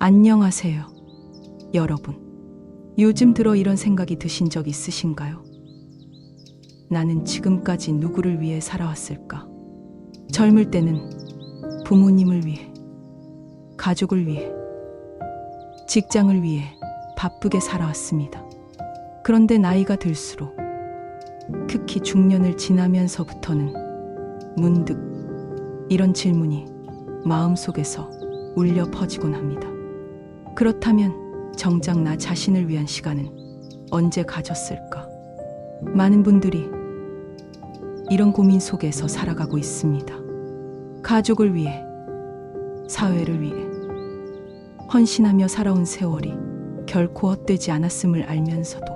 안녕하세요, 여러분. 요즘 들어 이런 생각이 드신 적 있으신가요? 나는 지금까지 누구를 위해 살아왔을까? 젊을 때는 부모님을 위해, 가족을 위해, 직장을 위해 바쁘게 살아왔습니다. 그런데 나이가 들수록, 특히 중년을 지나면서부터는 문득 이런 질문이 마음속에서 울려 퍼지곤 합니다. 그렇다면 정작 나 자신을 위한 시간은 언제 가졌을까? 많은 분들이 이런 고민 속에서 살아가고 있습니다. 가족을 위해, 사회를 위해 헌신하며 살아온 세월이 결코 헛되지 않았음을 알면서도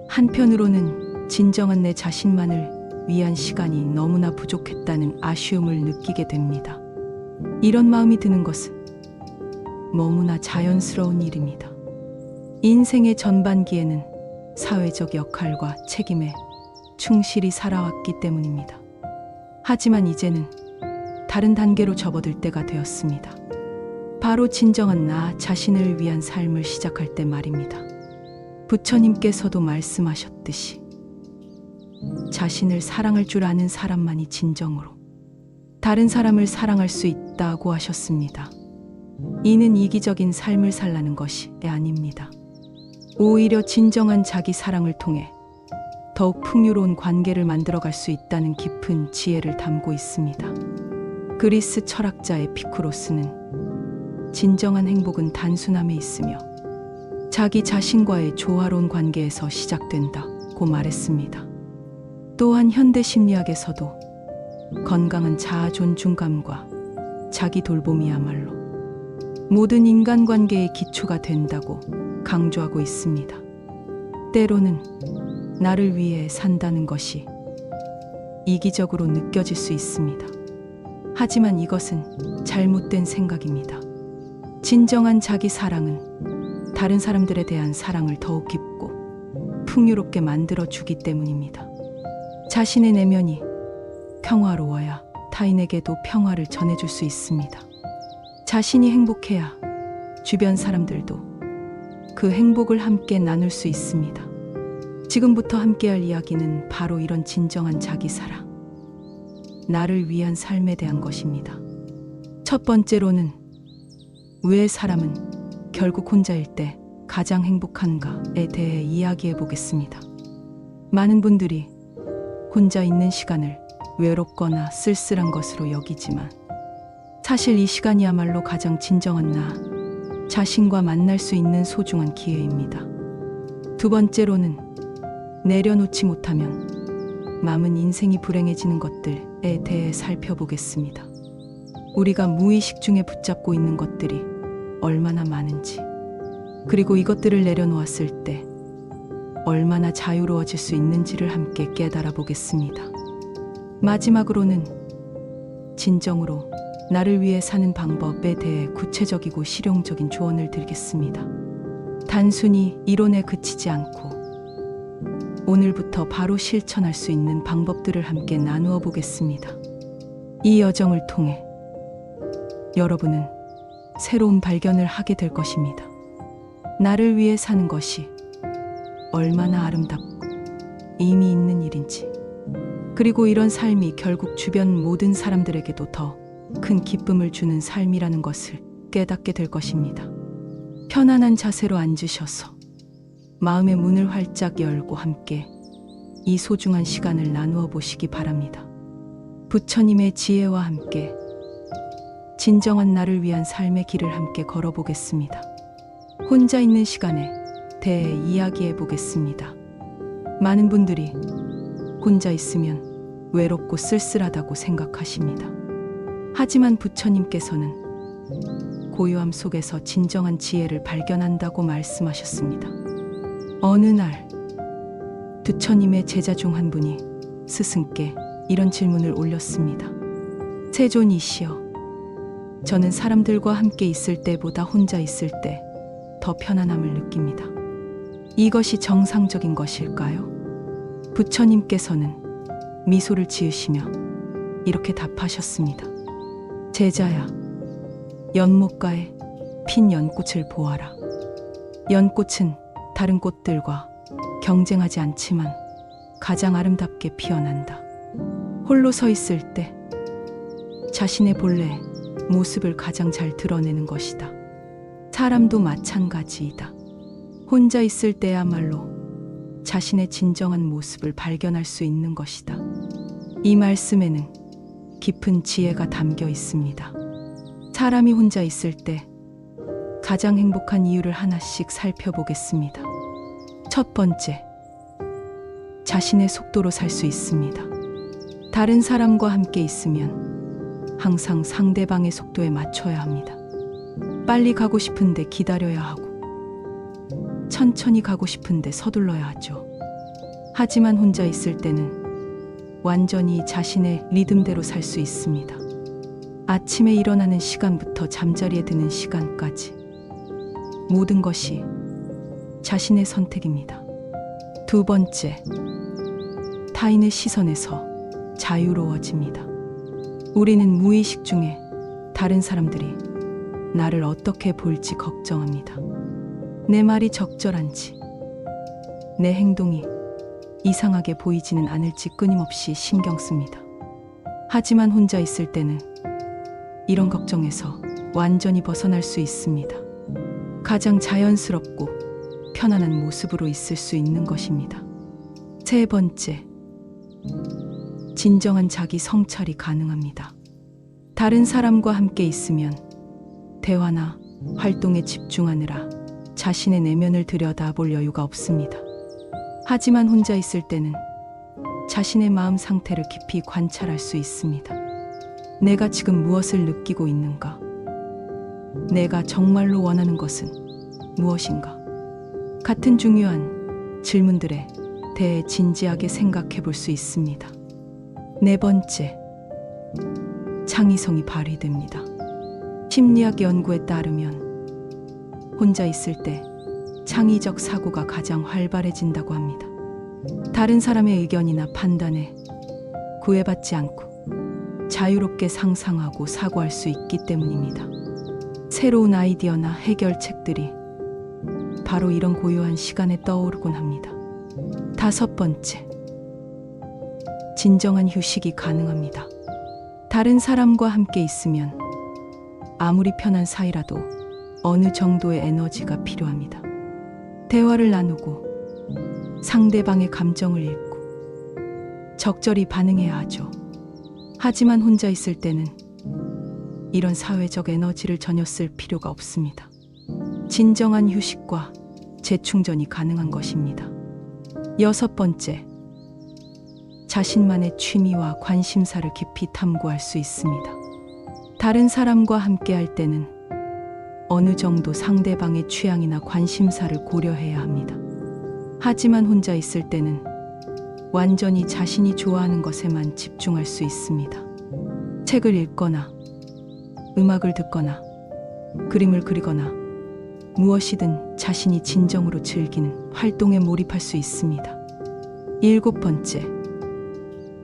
한편으로는 진정한 내 자신만을 위한 시간이 너무나 부족했다는 아쉬움을 느끼게 됩니다. 이런 마음이 드는 것은 너무나 자연스러운 일입니다. 인생의 전반기에는 사회적 역할과 책임에 충실히 살아왔기 때문입니다. 하지만 이제는 다른 단계로 접어들 때가 되었습니다. 바로 진정한 나 자신을 위한 삶을 시작할 때 말입니다. 부처님께서도 말씀하셨듯이 자신을 사랑할 줄 아는 사람만이 진정으로 다른 사람을 사랑할 수 있다고 하셨습니다. 이는 이기적인 삶을 살라는 것이 아닙니다. 오히려 진정한 자기 사랑을 통해 더욱 풍요로운 관계를 만들어갈 수 있다는 깊은 지혜를 담고 있습니다. 그리스 철학자 에피쿠로스는 진정한 행복은 단순함에 있으며 자기 자신과의 조화로운 관계에서 시작된다고 말했습니다. 또한 현대 심리학에서도 건강한 자아 존중감과 자기 돌봄이야말로 모든 인간관계의 기초가 된다고 강조하고 있습니다. 때로는 나를 위해 산다는 것이 이기적으로 느껴질 수 있습니다. 하지만 이것은 잘못된 생각입니다. 진정한 자기 사랑은 다른 사람들에 대한 사랑을 더욱 깊고 풍요롭게 만들어주기 때문입니다. 자신의 내면이 평화로워야 타인에게도 평화를 전해줄 수 있습니다. 자신이 행복해야 주변 사람들도 그 행복을 함께 나눌 수 있습니다. 지금부터 함께할 이야기는 바로 이런 진정한 자기 사랑, 나를 위한 삶에 대한 것입니다. 첫 번째로는 왜 사람은 결국 혼자일 때 가장 행복한가에 대해 이야기해 보겠습니다. 많은 분들이 혼자 있는 시간을 외롭거나 쓸쓸한 것으로 여기지만 사실 이 시간이야말로 가장 진정한 나 자신과 만날 수 있는 소중한 기회입니다. 두 번째로는 내려놓지 못하면 남은 인생이 불행해지는 것들에 대해 살펴보겠습니다. 우리가 무의식 중에 붙잡고 있는 것들이 얼마나 많은지, 그리고 이것들을 내려놓았을 때 얼마나 자유로워질 수 있는지를 함께 깨달아 보겠습니다. 마지막으로는 진정으로 나를 위해 사는 방법에 대해 구체적이고 실용적인 조언을 드리겠습니다. 단순히 이론에 그치지 않고 오늘부터 바로 실천할 수 있는 방법들을 함께 나누어 보겠습니다. 이 여정을 통해 여러분은 새로운 발견을 하게 될 것입니다. 나를 위해 사는 것이 얼마나 아름답고 의미 있는 일인지, 그리고 이런 삶이 결국 주변 모든 사람들에게도 더 큰 기쁨을 주는 삶이라는 것을 깨닫게 될 것입니다. 편안한 자세로 앉으셔서 마음의 문을 활짝 열고 함께 이 소중한 시간을 나누어 보시기 바랍니다. 부처님의 지혜와 함께 진정한 나를 위한 삶의 길을 함께 걸어보겠습니다. 혼자 있는 시간에 대해 이야기해 보겠습니다. 많은 분들이 혼자 있으면 외롭고 쓸쓸하다고 생각하십니다. 하지만 부처님께서는 고요함 속에서 진정한 지혜를 발견한다고 말씀하셨습니다. 어느 날 부처님의 제자 중 한 분이 스승께 이런 질문을 올렸습니다. 세존이시여, 저는 사람들과 함께 있을 때보다 혼자 있을 때 더 편안함을 느낍니다. 이것이 정상적인 것일까요? 부처님께서는 미소를 지으시며 이렇게 답하셨습니다. 제자야, 연못가에 핀 연꽃을 보아라. 연꽃은 다른 꽃들과 경쟁하지 않지만 가장 아름답게 피어난다. 홀로 서 있을 때 자신의 본래 모습을 가장 잘 드러내는 것이다. 사람도 마찬가지이다. 혼자 있을 때야말로 자신의 진정한 모습을 발견할 수 있는 것이다. 이 말씀에는 깊은 지혜가 담겨 있습니다. 사람이 혼자 있을 때 가장 행복한 이유를 하나씩 살펴보겠습니다. 첫 번째, 자신의 속도로 살 수 있습니다. 다른 사람과 함께 있으면 항상 상대방의 속도에 맞춰야 합니다. 빨리 가고 싶은데 기다려야 하고, 천천히 가고 싶은데 서둘러야 하죠. 하지만 혼자 있을 때는 완전히 자신의 리듬대로 살 수 있습니다. 아침에 일어나는 시간부터 잠자리에 드는 시간까지 모든 것이 자신의 선택입니다. 두 번째, 타인의 시선에서 자유로워집니다. 우리는 무의식 중에 다른 사람들이 나를 어떻게 볼지 걱정합니다. 내 말이 적절한지, 내 행동이 이상하게 보이지는 않을지 끊임없이 신경 씁니다. 하지만 혼자 있을 때는 이런 걱정에서 완전히 벗어날 수 있습니다. 가장 자연스럽고 편안한 모습으로 있을 수 있는 것입니다. 세 번째, 진정한 자기 성찰이 가능합니다. 다른 사람과 함께 있으면 대화나 활동에 집중하느라 자신의 내면을 들여다볼 여유가 없습니다. 하지만 혼자 있을 때는 자신의 마음 상태를 깊이 관찰할 수 있습니다. 내가 지금 무엇을 느끼고 있는가? 내가 정말로 원하는 것은 무엇인가? 같은 중요한 질문들에 대해 진지하게 생각해 볼 수 있습니다. 네 번째, 창의성이 발휘됩니다. 심리학 연구에 따르면 혼자 있을 때 창의적 사고가 가장 활발해진다고 합니다. 다른 사람의 의견이나 판단에 구애받지 않고 자유롭게 상상하고 사고할 수 있기 때문입니다. 새로운 아이디어나 해결책들이 바로 이런 고요한 시간에 떠오르곤 합니다. 다섯 번째, 진정한 휴식이 가능합니다. 다른 사람과 함께 있으면 아무리 편한 사이라도 어느 정도의 에너지가 필요합니다. 대화를 나누고 상대방의 감정을 읽고 적절히 반응해야 하죠. 하지만 혼자 있을 때는 이런 사회적 에너지를 전혀 쓸 필요가 없습니다. 진정한 휴식과 재충전이 가능한 것입니다. 여섯 번째, 자신만의 취미와 관심사를 깊이 탐구할 수 있습니다. 다른 사람과 함께 할 때는 어느 정도 상대방의 취향이나 관심사를 고려해야 합니다. 하지만 혼자 있을 때는 완전히 자신이 좋아하는 것에만 집중할 수 있습니다. 책을 읽거나, 음악을 듣거나, 그림을 그리거나, 무엇이든 자신이 진정으로 즐기는 활동에 몰입할 수 있습니다. 일곱 번째,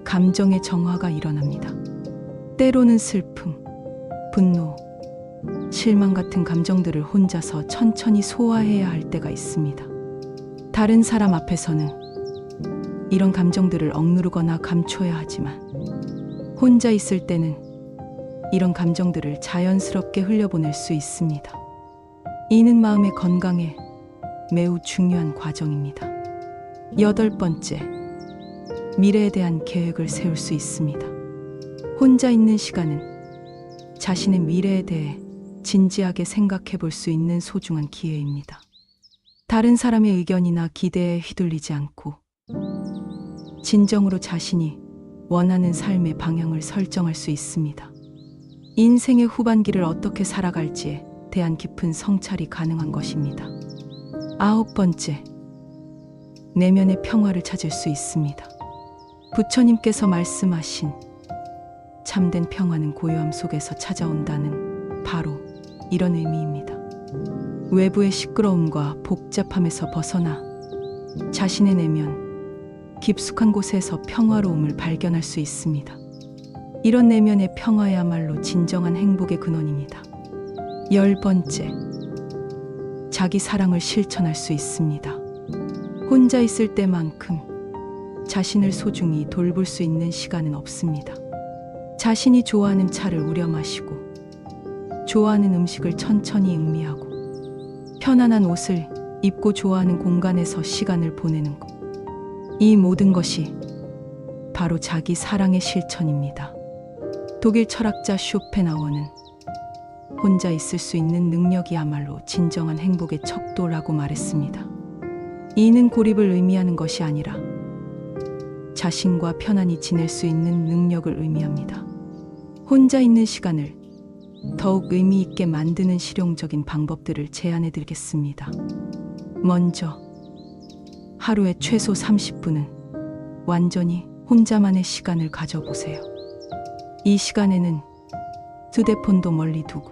감정의 정화가 일어납니다. 때로는 슬픔, 분노, 실망 같은 감정들을 혼자서 천천히 소화해야 할 때가 있습니다. 다른 사람 앞에서는 이런 감정들을 억누르거나 감춰야 하지만 혼자 있을 때는 이런 감정들을 자연스럽게 흘려보낼 수 있습니다. 이는 마음의 건강에 매우 중요한 과정입니다. 여덟 번째, 미래에 대한 계획을 세울 수 있습니다. 혼자 있는 시간은 자신의 미래에 대해 진지하게 생각해 볼 수 있는 소중한 기회입니다. 다른 사람의 의견이나 기대에 휘둘리지 않고 진정으로 자신이 원하는 삶의 방향을 설정할 수 있습니다. 인생의 후반기를 어떻게 살아갈지에 대한 깊은 성찰이 가능한 것입니다. 아홉 번째, 내면의 평화를 찾을 수 있습니다. 부처님께서 말씀하신 참된 평화는 고요함 속에서 찾아온다는 바로 이런 의미입니다. 외부의 시끄러움과 복잡함에서 벗어나 자신의 내면 깊숙한 곳에서 평화로움을 발견할 수 있습니다. 이런 내면의 평화야말로 진정한 행복의 근원입니다. 10번째, 자기 사랑을 실천할 수 있습니다. 혼자 있을 때만큼 자신을 소중히 돌볼 수 있는 시간은 없습니다. 자신이 좋아하는 차를 우려 마시고, 좋아하는 음식을 천천히 음미하고, 편안한 옷을 입고 좋아하는 공간에서 시간을 보내는 것. 이 모든 것이 바로 자기 사랑의 실천입니다. 독일 철학자 쇼펜하우어는 혼자 있을 수 있는 능력이야말로 진정한 행복의 척도라고 말했습니다. 이는 고립을 의미하는 것이 아니라 자신과 편안히 지낼 수 있는 능력을 의미합니다. 혼자 있는 시간을 더욱 의미 있게 만드는 실용적인 방법들을 제안해 드리겠습니다. 먼저, 하루에 최소 30분은 완전히 혼자만의 시간을 가져보세요. 이 시간에는 휴대폰도 멀리 두고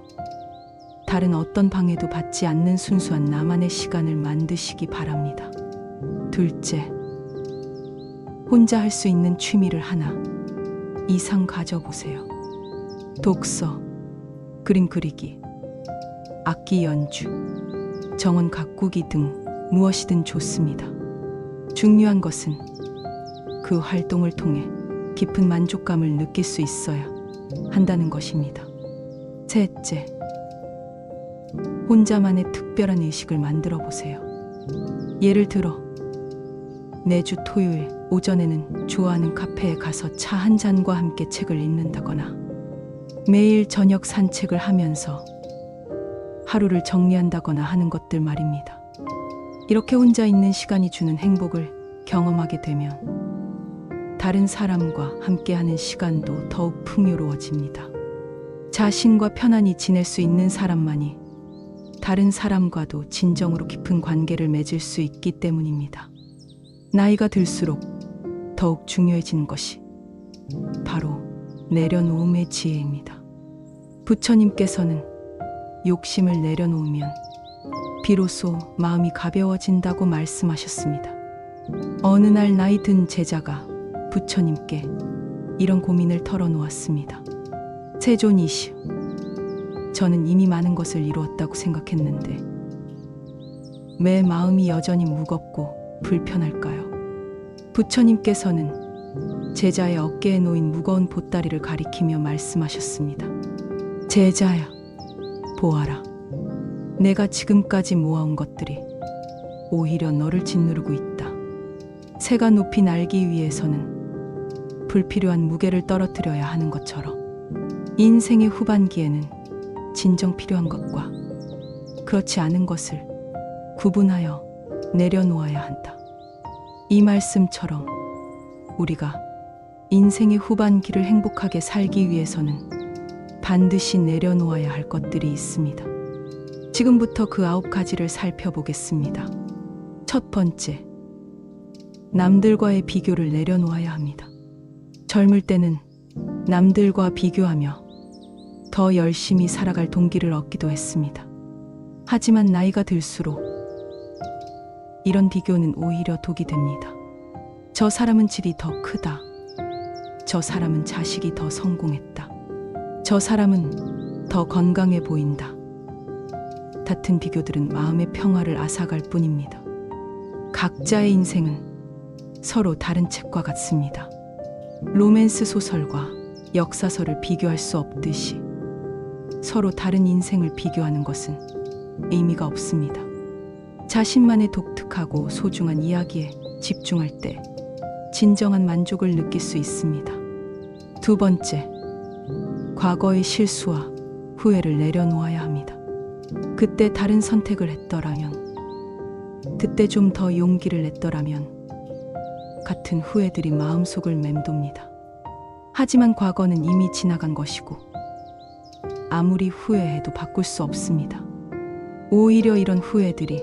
다른 어떤 방해도 받지 않는 순수한 나만의 시간을 만드시기 바랍니다. 둘째, 혼자 할 수 있는 취미를 하나 이상 가져보세요. 독서, 그림 그리기, 악기 연주, 정원 가꾸기 등 무엇이든 좋습니다. 중요한 것은 그 활동을 통해 깊은 만족감을 느낄 수 있어야 한다는 것입니다. 셋째, 혼자만의 특별한 의식을 만들어 보세요. 예를 들어, 매주 토요일 오전에는 좋아하는 카페에 가서 차 한 잔과 함께 책을 읽는다거나, 매일 저녁 산책을 하면서 하루를 정리한다거나 하는 것들 말입니다. 이렇게 혼자 있는 시간이 주는 행복을 경험하게 되면 다른 사람과 함께하는 시간도 더욱 풍요로워집니다. 자신과 편안히 지낼 수 있는 사람만이 다른 사람과도 진정으로 깊은 관계를 맺을 수 있기 때문입니다. 나이가 들수록 더욱 중요해지는 것이 바로 내려놓음의 지혜입니다. 부처님께서는 욕심을 내려놓으면 비로소 마음이 가벼워진다고 말씀하셨습니다. 어느 날 나이 든 제자가 부처님께 이런 고민을 털어놓았습니다. 세존이시여, 저는 이미 많은 것을 이루었다고 생각했는데 왜 마음이 여전히 무겁고 불편할까요? 부처님께서는 제자의 어깨에 놓인 무거운 보따리를 가리키며 말씀하셨습니다. 제자야, 보아라. 내가 지금까지 모아온 것들이 오히려 너를 짓누르고 있다. 새가 높이 날기 위해서는 불필요한 무게를 떨어뜨려야 하는 것처럼 인생의 후반기에는 진정 필요한 것과 그렇지 않은 것을 구분하여 내려놓아야 한다. 이 말씀처럼 우리가 인생의 후반기를 행복하게 살기 위해서는 반드시 내려놓아야 할 것들이 있습니다. 지금부터 그 9가지를 살펴보겠습니다. 첫 번째, 남들과의 비교를 내려놓아야 합니다. 젊을 때는 남들과 비교하며 더 열심히 살아갈 동기를 얻기도 했습니다. 하지만 나이가 들수록 이런 비교는 오히려 독이 됩니다. 저 사람은 집이 더 크다. 저 사람은 자식이 더 성공했다. 저 사람은 더 건강해 보인다. 같은 비교들은 마음의 평화를 앗아갈 뿐입니다. 각자의 인생은 서로 다른 책과 같습니다. 로맨스 소설과 역사서를 비교할 수 없듯이 서로 다른 인생을 비교하는 것은 의미가 없습니다. 자신만의 독특하고 소중한 이야기에 집중할 때 진정한 만족을 느낄 수 있습니다. 두 번째, 과거의 실수와 후회를 내려놓아야 합니다. 그때 다른 선택을 했더라면, 그때 좀 더 용기를 냈더라면 같은 후회들이 마음속을 맴돕니다. 하지만 과거는 이미 지나간 것이고 아무리 후회해도 바꿀 수 없습니다. 오히려 이런 후회들이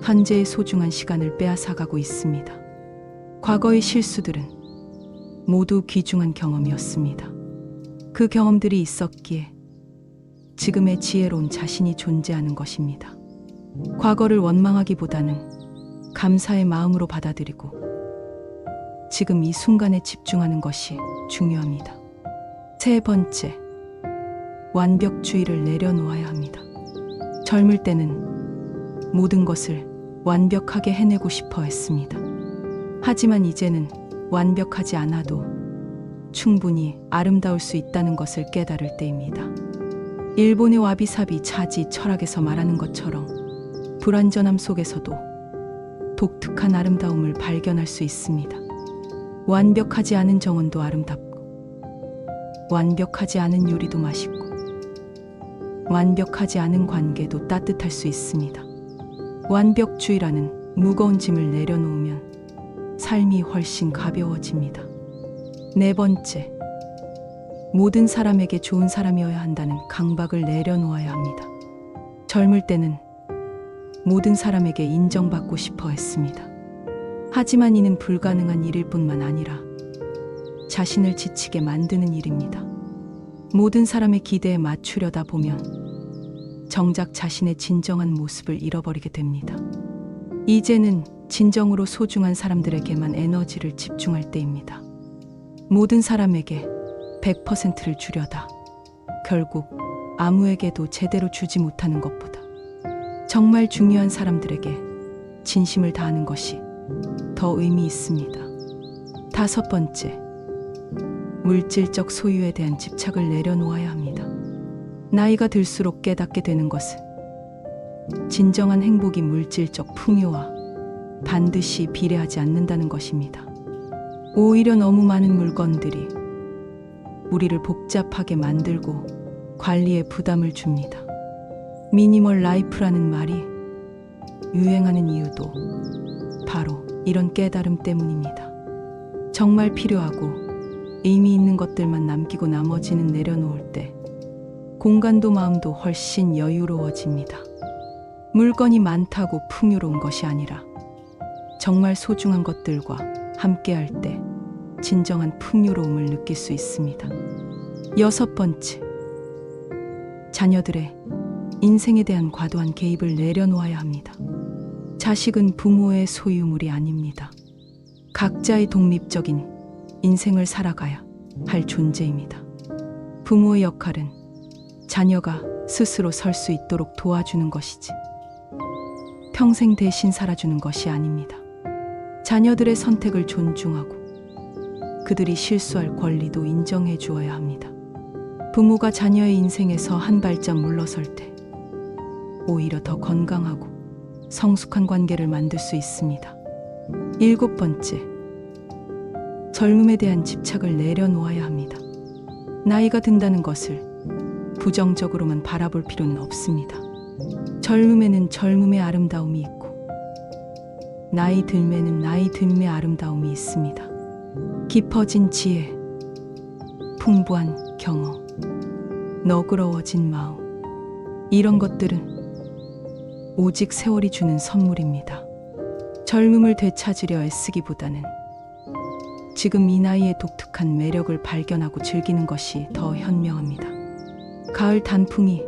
현재의 소중한 시간을 빼앗아가고 있습니다. 과거의 실수들은 모두 귀중한 경험이었습니다. 그 경험들이 있었기에 지금의 지혜로운 자신이 존재하는 것입니다. 과거를 원망하기보다는 감사의 마음으로 받아들이고 지금 이 순간에 집중하는 것이 중요합니다. 세 번째, 완벽주의를 내려놓아야 합니다. 젊을 때는 모든 것을 완벽하게 해내고 싶어 했습니다. 하지만 이제는 완벽하지 않아도 충분히 아름다울 수 있다는 것을 깨달을 때입니다. 일본의 와비사비 차지 철학에서 말하는 것처럼 불완전함 속에서도 독특한 아름다움을 발견할 수 있습니다. 완벽하지 않은 정원도 아름답고, 완벽하지 않은 요리도 맛있고, 완벽하지 않은 관계도 따뜻할 수 있습니다. 완벽주의라는 무거운 짐을 내려놓으면 삶이 훨씬 가벼워집니다. 네 번째, 모든 사람에게 좋은 사람이어야 한다는 강박을 내려놓아야 합니다. 젊을 때는 모든 사람에게 인정받고 싶어 했습니다. 하지만 이는 불가능한 일일 뿐만 아니라 자신을 지치게 만드는 일입니다. 모든 사람의 기대에 맞추려다 보면 정작 자신의 진정한 모습을 잃어버리게 됩니다. 이제는 진정으로 소중한 사람들에게만 에너지를 집중할 때입니다. 모든 사람에게 100%를 주려다 결국 아무에게도 제대로 주지 못하는 것보다 정말 중요한 사람들에게 진심을 다하는 것이 더 의미 있습니다. 다섯 번째, 물질적 소유에 대한 집착을 내려놓아야 합니다. 나이가 들수록 깨닫게 되는 것은 진정한 행복이 물질적 풍요와 반드시 비례하지 않는다는 것입니다. 오히려 너무 많은 물건들이 우리를 복잡하게 만들고 관리에 부담을 줍니다. 미니멀 라이프라는 말이 유행하는 이유도 바로 이런 깨달음 때문입니다. 정말 필요하고 의미 있는 것들만 남기고 나머지는 내려놓을 때 공간도 마음도 훨씬 여유로워집니다. 물건이 많다고 풍요로운 것이 아니라 정말 소중한 것들과 함께할 때 진정한 풍요로움을 느낄 수 있습니다. 여섯 번째, 자녀들의 인생에 대한 과도한 개입을 내려놓아야 합니다. 자식은 부모의 소유물이 아닙니다. 각자의 독립적인 인생을 살아가야 할 존재입니다. 부모의 역할은 자녀가 스스로 설 수 있도록 도와주는 것이지 평생 대신 살아주는 것이 아닙니다. 자녀들의 선택을 존중하고 그들이 실수할 권리도 인정해 주어야 합니다. 부모가 자녀의 인생에서 한 발짝 물러설 때 오히려 더 건강하고 성숙한 관계를 만들 수 있습니다. 일곱 번째, 젊음에 대한 집착을 내려놓아야 합니다. 나이가 든다는 것을 부정적으로만 바라볼 필요는 없습니다. 젊음에는 젊음의 아름다움이 있고 나이 들매는 나이 들매의 아름다움이 있습니다. 깊어진 지혜, 풍부한 경험, 너그러워진 마음, 이런 것들은 오직 세월이 주는 선물입니다. 젊음을 되찾으려 애쓰기보다는 지금 이 나이의 독특한 매력을 발견하고 즐기는 것이 더 현명합니다. 가을 단풍이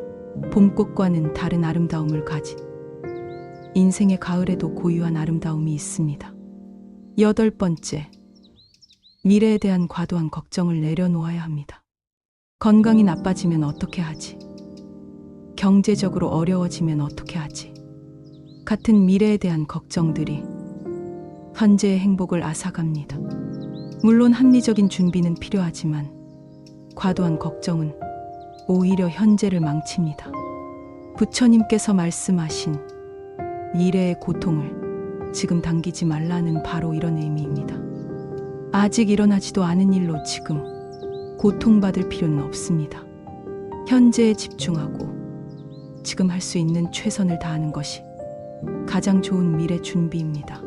봄꽃과는 다른 아름다움을 가진 인생의 가을에도 고유한 아름다움이 있습니다. 여덟 번째, 미래에 대한 과도한 걱정을 내려놓아야 합니다. 건강이 나빠지면 어떻게 하지? 경제적으로 어려워지면 어떻게 하지? 같은 미래에 대한 걱정들이 현재의 행복을 앗아갑니다. 물론 합리적인 준비는 필요하지만 과도한 걱정은 오히려 현재를 망칩니다. 부처님께서 말씀하신 미래의 고통을 지금 당기지 말라는 바로 이런 의미입니다. 아직 일어나지도 않은 일로 지금 고통받을 필요는 없습니다. 현재에 집중하고 지금 할 수 있는 최선을 다하는 것이 가장 좋은 미래 준비입니다.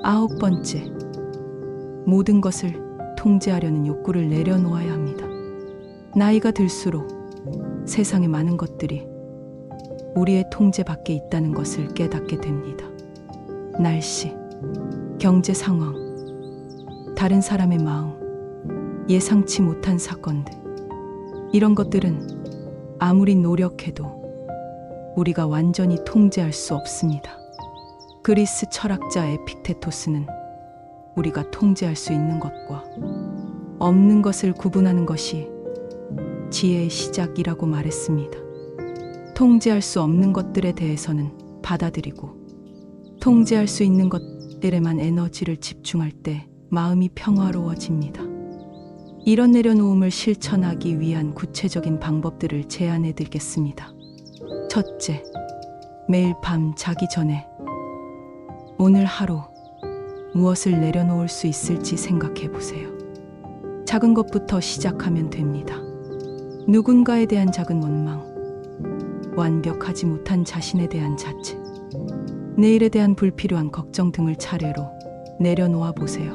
아홉 번째, 모든 것을 통제하려는 욕구를 내려놓아야 합니다. 나이가 들수록 세상의 많은 것들이 우리의 통제 밖에 있다는 것을 깨닫게 됩니다. 날씨, 경제 상황, 다른 사람의 마음, 예상치 못한 사건들, 이런 것들은 아무리 노력해도 우리가 완전히 통제할 수 없습니다. 그리스 철학자 에픽테토스는 우리가 통제할 수 있는 것과 없는 것을 구분하는 것이 지혜의 시작이라고 말했습니다. 통제할 수 없는 것들에 대해서는 받아들이고 통제할 수 있는 것들에만 에너지를 집중할 때 마음이 평화로워집니다. 이런 내려놓음을 실천하기 위한 구체적인 방법들을 제안해 드리겠습니다. 첫째, 매일 밤 자기 전에 오늘 하루 무엇을 내려놓을 수 있을지 생각해 보세요. 작은 것부터 시작하면 됩니다. 누군가에 대한 작은 원망, 완벽하지 못한 자신에 대한 자책, 내일에 대한 불필요한 걱정 등을 차례로 내려놓아 보세요.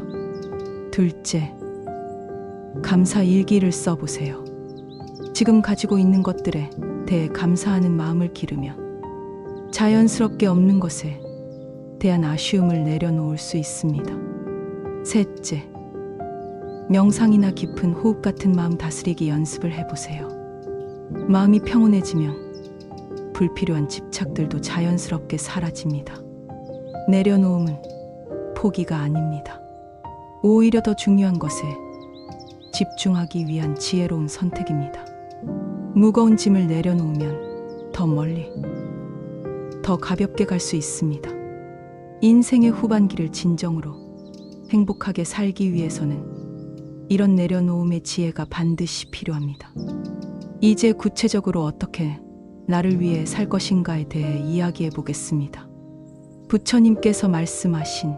둘째, 감사 일기를 써보세요. 지금 가지고 있는 것들에 대해 감사하는 마음을 기르면 자연스럽게 없는 것에 대한 아쉬움을 내려놓을 수 있습니다. 셋째, 명상이나 깊은 호흡 같은 마음 다스리기 연습을 해보세요. 마음이 평온해지면 불필요한 집착들도 자연스럽게 사라집니다. 내려놓음은 포기가 아닙니다. 오히려 더 중요한 것에 집중하기 위한 지혜로운 선택입니다. 무거운 짐을 내려놓으면 더 멀리, 더 가볍게 갈 수 있습니다. 인생의 후반기를 진정으로 행복하게 살기 위해서는 이런 내려놓음의 지혜가 반드시 필요합니다. 이제 구체적으로 어떻게 나를 위해 살 것인가에 대해 이야기해 보겠습니다. 부처님께서 말씀하신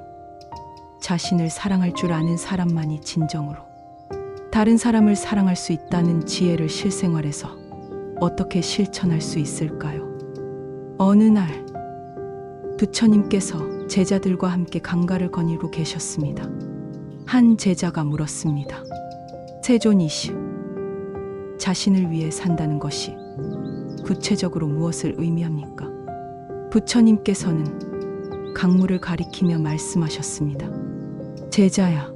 자신을 사랑할 줄 아는 사람만이 진정으로 다른 사람을 사랑할 수 있다는 지혜를 실생활에서 어떻게 실천할 수 있을까요? 어느 날 부처님께서 제자들과 함께 강가를 거닐고 계셨습니다. 한 제자가 물었습니다. 세존이시여, 자신을 위해 산다는 것이 구체적으로 무엇을 의미합니까? 부처님께서는 강물을 가리키며 말씀하셨습니다. 제자야,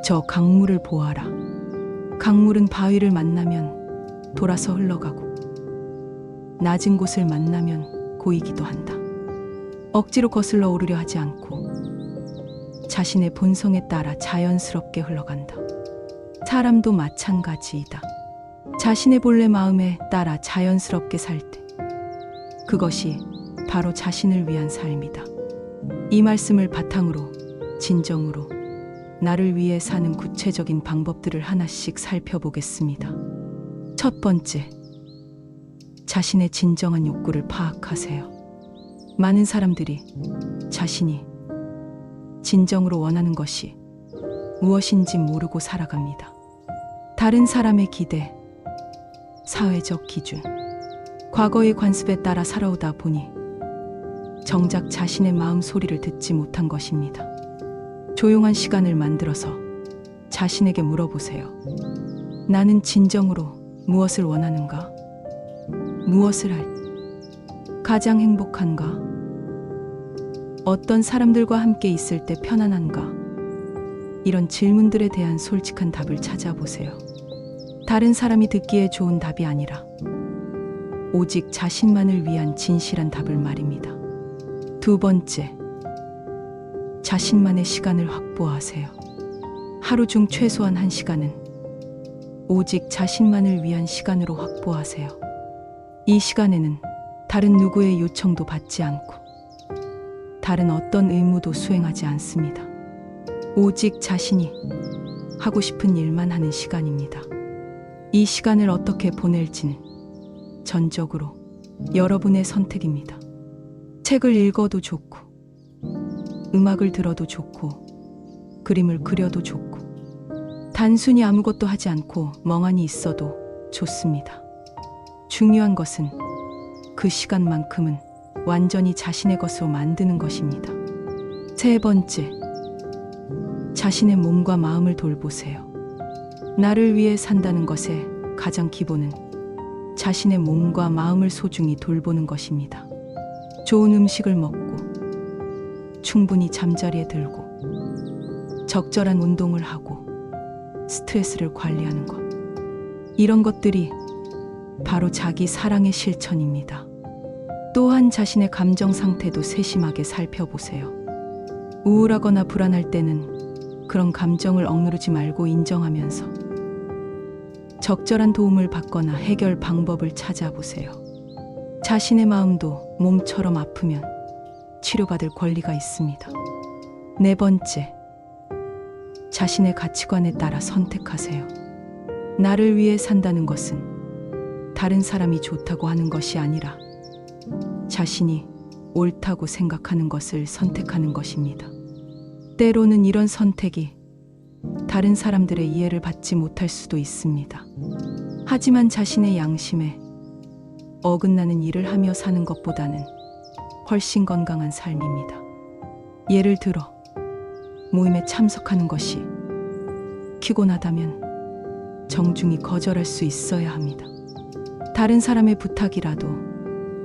저 강물을 보아라. 강물은 바위를 만나면 돌아서 흘러가고 낮은 곳을 만나면 고이기도 한다. 억지로 거슬러 오르려 하지 않고 자신의 본성에 따라 자연스럽게 흘러간다. 사람도 마찬가지이다. 자신의 본래 마음에 따라 자연스럽게 살 때 그것이 바로 자신을 위한 삶이다. 이 말씀을 바탕으로 진정으로 나를 위해 사는 구체적인 방법들을 하나씩 살펴보겠습니다. 첫 번째, 자신의 진정한 욕구를 파악하세요. 많은 사람들이 자신이 진정으로 원하는 것이 무엇인지 모르고 살아갑니다. 다른 사람의 기대, 사회적 기준, 과거의 관습에 따라 살아오다 보니 정작 자신의 마음 소리를 듣지 못한 것입니다. 조용한 시간을 만들어서 자신에게 물어보세요. 나는 진정으로 무엇을 원하는가? 무엇을 할 가장 행복한가? 어떤 사람들과 함께 있을 때 편안한가? 이런 질문들에 대한 솔직한 답을 찾아보세요. 다른 사람이 듣기에 좋은 답이 아니라 오직 자신만을 위한 진실한 답을 말입니다. 두 번째, 자신만의 시간을 확보하세요. 하루 중 최소한 1시간은 오직 자신만을 위한 시간으로 확보하세요. 이 시간에는 다른 누구의 요청도 받지 않고 다른 어떤 의무도 수행하지 않습니다. 오직 자신이 하고 싶은 일만 하는 시간입니다. 이 시간을 어떻게 보낼지는 전적으로 여러분의 선택입니다. 책을 읽어도 좋고, 음악을 들어도 좋고, 그림을 그려도 좋고, 단순히 아무것도 하지 않고 멍하니 있어도 좋습니다. 중요한 것은 그 시간만큼은 완전히 자신의 것으로 만드는 것입니다. 세 번째, 자신의 몸과 마음을 돌보세요. 나를 위해 산다는 것의 가장 기본은 자신의 몸과 마음을 소중히 돌보는 것입니다. 좋은 음식을 먹고 충분히 잠자리에 들고 적절한 운동을 하고 스트레스를 관리하는 것, 이런 것들이 바로 자기 사랑의 실천입니다. 또한 자신의 감정 상태도 세심하게 살펴보세요. 우울하거나 불안할 때는 그런 감정을 억누르지 말고 인정하면서 적절한 도움을 받거나 해결 방법을 찾아보세요. 자신의 마음도 몸처럼 아프면 치료받을 권리가 있습니다. 네 번째, 자신의 가치관에 따라 선택하세요. 나를 위해 산다는 것은 다른 사람이 좋다고 하는 것이 아니라 자신이 옳다고 생각하는 것을 선택하는 것입니다. 때로는 이런 선택이 다른 사람들의 이해를 받지 못할 수도 있습니다. 하지만 자신의 양심에 어긋나는 일을 하며 사는 것보다는 훨씬 건강한 삶입니다. 예를 들어 모임에 참석하는 것이 피곤하다면 정중히 거절할 수 있어야 합니다. 다른 사람의 부탁이라도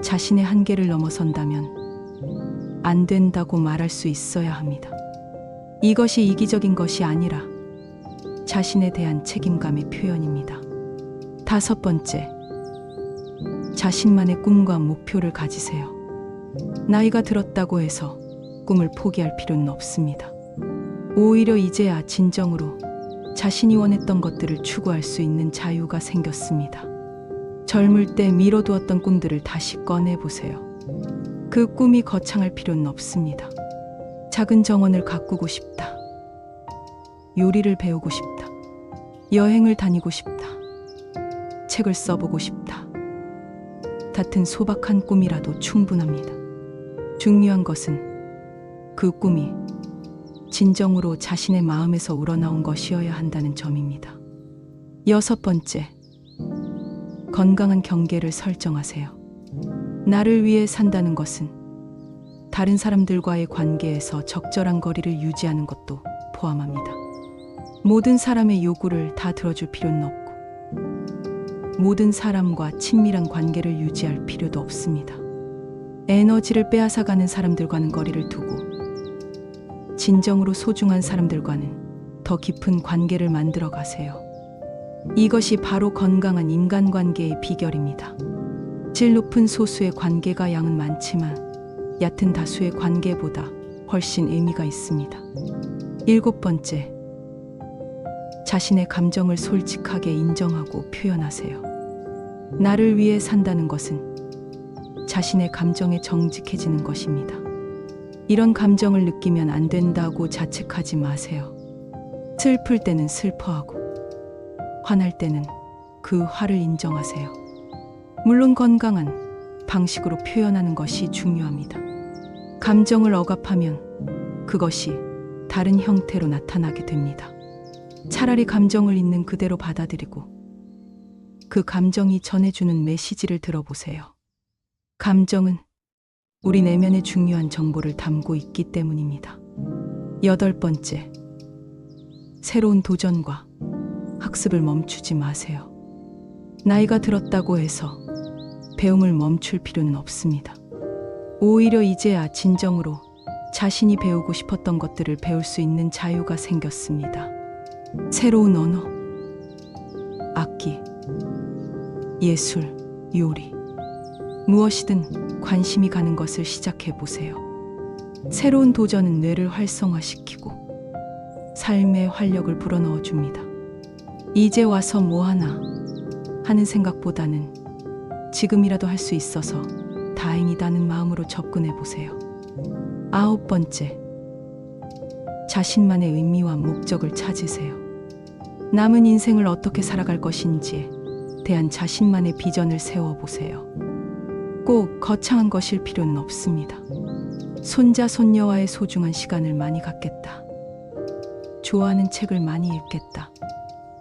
자신의 한계를 넘어선다면 안 된다고 말할 수 있어야 합니다. 이것이 이기적인 것이 아니라 자신에 대한 책임감의 표현입니다. 다섯 번째, 자신만의 꿈과 목표를 가지세요. 나이가 들었다고 해서 꿈을 포기할 필요는 없습니다. 오히려 이제야 진정으로 자신이 원했던 것들을 추구할 수 있는 자유가 생겼습니다. 젊을 때 미뤄두었던 꿈들을 다시 꺼내보세요. 그 꿈이 거창할 필요는 없습니다. 작은 정원을 가꾸고 싶다. 요리를 배우고 싶다. 여행을 다니고 싶다. 책을 써보고 싶다. 같은 소박한 꿈이라도 충분합니다. 중요한 것은 그 꿈이 진정으로 자신의 마음에서 우러나온 것이어야 한다는 점입니다. 여섯 번째, 건강한 경계를 설정하세요. 나를 위해 산다는 것은 다른 사람들과의 관계에서 적절한 거리를 유지하는 것도 포함합니다. 모든 사람의 요구를 다 들어줄 필요는 없고 모든 사람과 친밀한 관계를 유지할 필요도 없습니다. 에너지를 빼앗아가는 사람들과는 거리를 두고 진정으로 소중한 사람들과는 더 깊은 관계를 만들어 가세요. 이것이 바로 건강한 인간관계의 비결입니다. 질 높은 소수의 관계가 양은 많지만 얕은 다수의 관계보다 훨씬 의미가 있습니다. 일곱 번째, 자신의 감정을 솔직하게 인정하고 표현하세요. 나를 위해 산다는 것은 자신의 감정에 정직해지는 것입니다. 이런 감정을 느끼면 안 된다고 자책하지 마세요. 슬플 때는 슬퍼하고 화날 때는 그 화를 인정하세요. 물론 건강한 방식으로 표현하는 것이 중요합니다. 감정을 억압하면 그것이 다른 형태로 나타나게 됩니다. 차라리 감정을 있는 그대로 받아들이고 그 감정이 전해주는 메시지를 들어보세요. 감정은 우리 내면에 중요한 정보를 담고 있기 때문입니다. 여덟 번째, 새로운 도전과 학습을 멈추지 마세요. 나이가 들었다고 해서 배움을 멈출 필요는 없습니다. 오히려 이제야 진정으로 자신이 배우고 싶었던 것들을 배울 수 있는 자유가 생겼습니다. 새로운 언어, 악기, 예술, 요리, 무엇이든 관심이 가는 것을 시작해 보세요. 새로운 도전은 뇌를 활성화시키고 삶의 활력을 불어넣어 줍니다. 이제 와서 뭐하나 하는 생각보다는 지금이라도 할 수 있어서 다행이다는 마음으로 접근해 보세요. 아홉 번째, 자신만의 의미와 목적을 찾으세요. 남은 인생을 어떻게 살아갈 것인지에 대한 자신만의 비전을 세워보세요. 꼭 거창한 것일 필요는 없습니다. 손자, 손녀와의 소중한 시간을 많이 갖겠다. 좋아하는 책을 많이 읽겠다.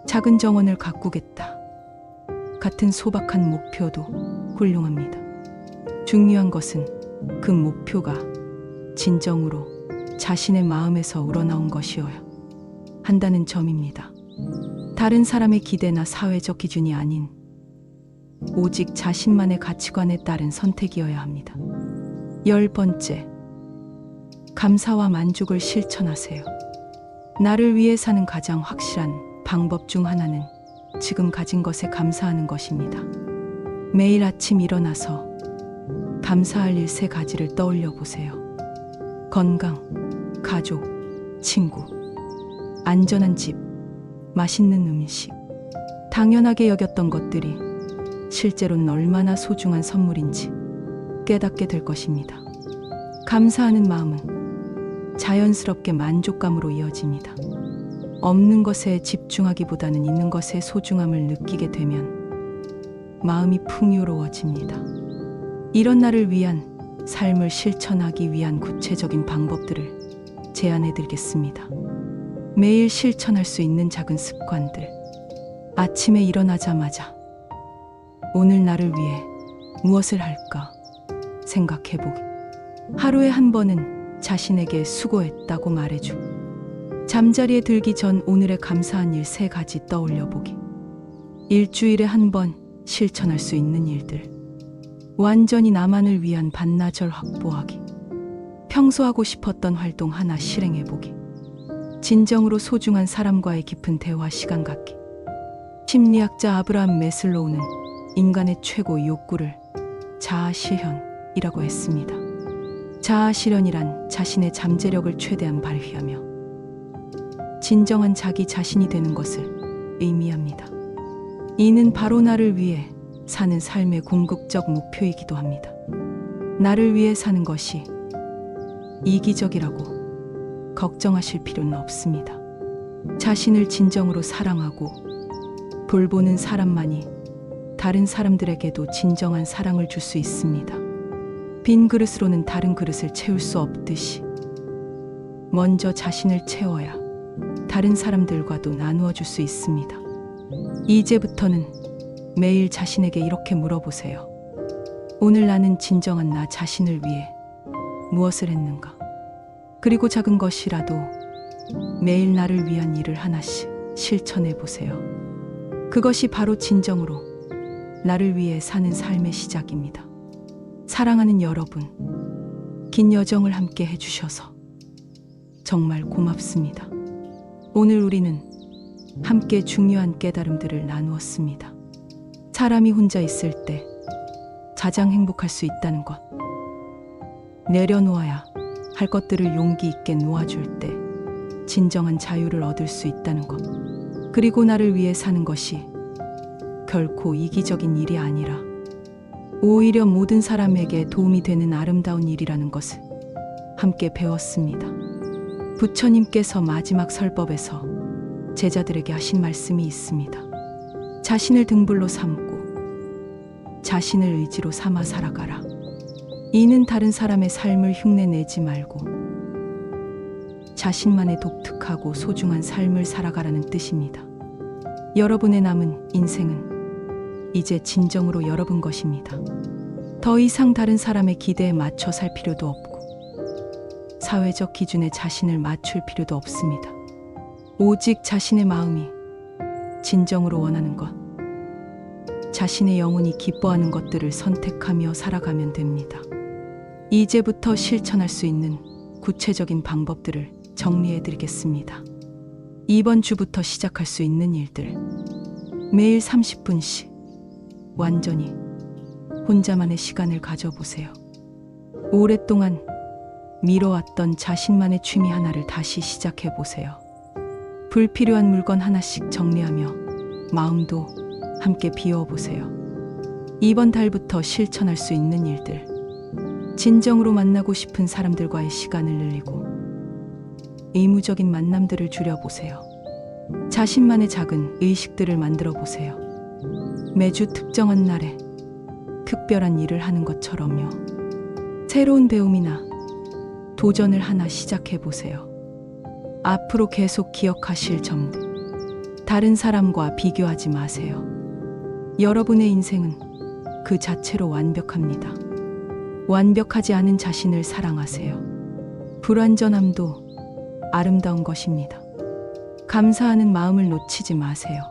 작은 정원을 가꾸겠다. 같은 소박한 목표도 훌륭합니다. 중요한 것은 그 목표가 진정으로 자신의 마음에서 우러나온 것이어야 한다는 점입니다. 다른 사람의 기대나 사회적 기준이 아닌 오직 자신만의 가치관에 따른 선택이어야 합니다. 열 번째, 감사와 만족을 실천하세요. 나를 위해 사는 가장 확실한 방법 중 하나는 지금 가진 것에 감사하는 것입니다. 매일 아침 일어나서 감사할 일 세 가지를 떠올려 보세요. 건강, 가족, 친구, 안전한 집, 맛있는 음식, 당연하게 여겼던 것들이 실제로는 얼마나 소중한 선물인지 깨닫게 될 것입니다. 감사하는 마음은 자연스럽게 만족감으로 이어집니다. 없는 것에 집중하기보다는 있는 것의 소중함을 느끼게 되면 마음이 풍요로워집니다. 이런 나를 위한 삶을 실천하기 위한 구체적인 방법들을 제안해 드리겠습니다. 매일 실천할 수 있는 작은 습관들. 아침에 일어나자마자 오늘 나를 위해 무엇을 할까 생각해 보기. 하루에 한 번은 자신에게 수고했다고 말해주고. 잠자리에 들기 전 오늘의 감사한 일 3가지 떠올려 보기. 일주일에 한 번 실천할 수 있는 일들. 완전히 나만을 위한 반나절 확보하기. 평소 하고 싶었던 활동 하나 실행해 보기. 진정으로 소중한 사람과의 깊은 대화 시간 갖기. 심리학자 아브라함 매슬로우는 인간의 최고 욕구를 자아실현이라고 했습니다. 자아실현이란 자신의 잠재력을 최대한 발휘하며 진정한 자기 자신이 되는 것을 의미합니다. 이는 바로 나를 위해 사는 삶의 궁극적 목표이기도 합니다. 나를 위해 사는 것이 이기적이라고 걱정하실 필요는 없습니다. 자신을 진정으로 사랑하고 돌보는 사람만이 다른 사람들에게도 진정한 사랑을 줄 수 있습니다. 빈 그릇으로는 다른 그릇을 채울 수 없듯이 먼저 자신을 채워야 다른 사람들과도 나누어 줄 수 있습니다. 이제부터는 매일 자신에게 이렇게 물어보세요. 오늘 나는 진정한 나 자신을 위해 무엇을 했는가? 그리고 작은 것이라도 매일 나를 위한 일을 하나씩 실천해 보세요. 그것이 바로 진정으로 나를 위해 사는 삶의 시작입니다. 사랑하는 여러분, 긴 여정을 함께 해주셔서 정말 고맙습니다. 오늘 우리는 함께 중요한 깨달음들을 나누었습니다. 사람이 혼자 있을 때 가장 행복할 수 있다는 것. 내려놓아야 할 것들을 용기 있게 놓아줄 때 진정한 자유를 얻을 수 있다는 것. 그리고 나를 위해 사는 것이 결코 이기적인 일이 아니라 오히려 모든 사람에게 도움이 되는 아름다운 일이라는 것을 함께 배웠습니다. 부처님께서 마지막 설법에서 제자들에게 하신 말씀이 있습니다. 자신을 등불로 삼고 자신을 의지로 삼아 살아가라. 이는 다른 사람의 삶을 흉내내지 말고 자신만의 독특하고 소중한 삶을 살아가라는 뜻입니다. 여러분의 남은 인생은 이제 진정으로 여러분 것입니다. 더 이상 다른 사람의 기대에 맞춰 살 필요도 없고 사회적 기준에 자신을 맞출 필요도 없습니다. 오직 자신의 마음이 진정으로 원하는 것, 자신의 영혼이 기뻐하는 것들을 선택하며 살아가면 됩니다. 이제부터 실천할 수 있는 구체적인 방법들을 정리해 드리겠습니다. 이번 주부터 시작할 수 있는 일들. 매일 30분씩 완전히 혼자만의 시간을 가져보세요. 오랫동안 미뤄왔던 자신만의 취미 하나를 다시 시작해 보세요. 불필요한 물건 하나씩 정리하며 마음도 함께 비워보세요. 이번 달부터 실천할 수 있는 일들. 진정으로 만나고 싶은 사람들과의 시간을 늘리고 의무적인 만남들을 줄여보세요. 자신만의 작은 의식들을 만들어 보세요. 매주 특정한 날에 특별한 일을 하는 것처럼요. 새로운 배움이나 도전을 하나 시작해 보세요. 앞으로 계속 기억하실 점들. 다른 사람과 비교하지 마세요. 여러분의 인생은 그 자체로 완벽합니다. 완벽하지 않은 자신을 사랑하세요. 불완전함도 아름다운 것입니다. 감사하는 마음을 놓치지 마세요.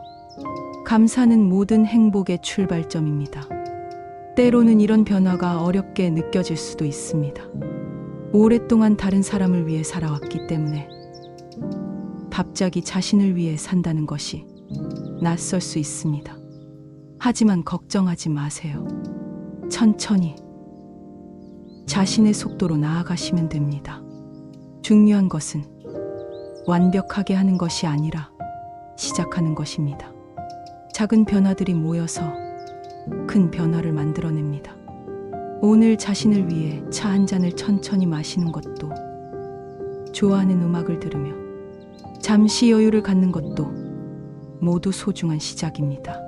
감사는 모든 행복의 출발점입니다. 때로는 이런 변화가 어렵게 느껴질 수도 있습니다. 오랫동안 다른 사람을 위해 살아왔기 때문에 갑자기 자신을 위해 산다는 것이 낯설 수 있습니다. 하지만 걱정하지 마세요. 천천히 자신의 속도로 나아가시면 됩니다. 중요한 것은 완벽하게 하는 것이 아니라 시작하는 것입니다. 작은 변화들이 모여서 큰 변화를 만들어냅니다. 오늘 자신을 위해 차 한 잔을 천천히 마시는 것도, 좋아하는 음악을 들으며 잠시 여유를 갖는 것도 모두 소중한 시작입니다.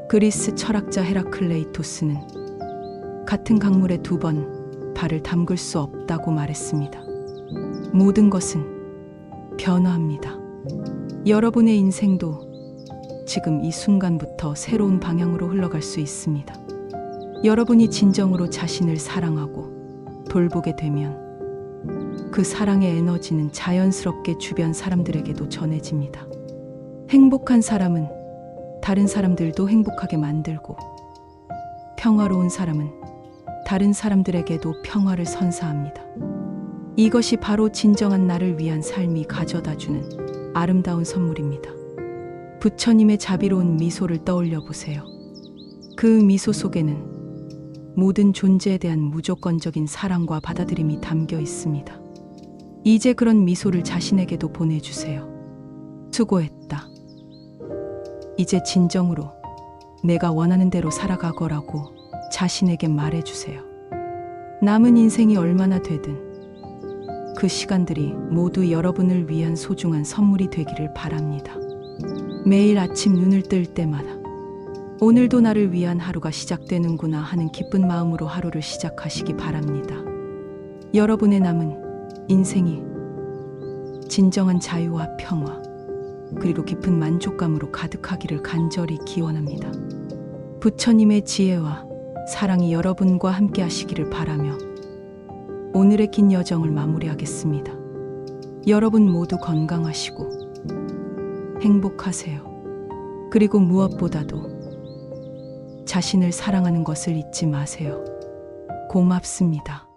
그리스 철학자 헤라클레이토스는 같은 강물에 2번 발을 담글 수 없다고 말했습니다. 모든 것은 변화합니다. 여러분의 인생도 지금 이 순간부터 새로운 방향으로 흘러갈 수 있습니다. 여러분이 진정으로 자신을 사랑하고 돌보게 되면 그 사랑의 에너지는 자연스럽게 주변 사람들에게도 전해집니다. 행복한 사람은 다른 사람들도 행복하게 만들고, 평화로운 사람은 다른 사람들에게도 평화를 선사합니다. 이것이 바로 진정한 나를 위한 삶이 가져다주는 아름다운 선물입니다. 부처님의 자비로운 미소를 떠올려 보세요. 그 미소 속에는 모든 존재에 대한 무조건적인 사랑과 받아들임이 담겨 있습니다. 이제 그런 미소를 자신에게도 보내주세요. 수고했다. 이제 진정으로 내가 원하는 대로 살아가거라고 자신에게 말해주세요. 남은 인생이 얼마나 되든 그 시간들이 모두 여러분을 위한 소중한 선물이 되기를 바랍니다. 매일 아침 눈을 뜰 때마다 오늘도 나를 위한 하루가 시작되는구나 하는 기쁜 마음으로 하루를 시작하시기 바랍니다. 여러분의 남은 인생이 진정한 자유와 평화, 그리고 깊은 만족감으로 가득하기를 간절히 기원합니다. 부처님의 지혜와 사랑이 여러분과 함께 하시기를 바라며 오늘의 긴 여정을 마무리하겠습니다. 여러분 모두 건강하시고 행복하세요. 그리고 무엇보다도 자신을 사랑하는 것을 잊지 마세요. 고맙습니다.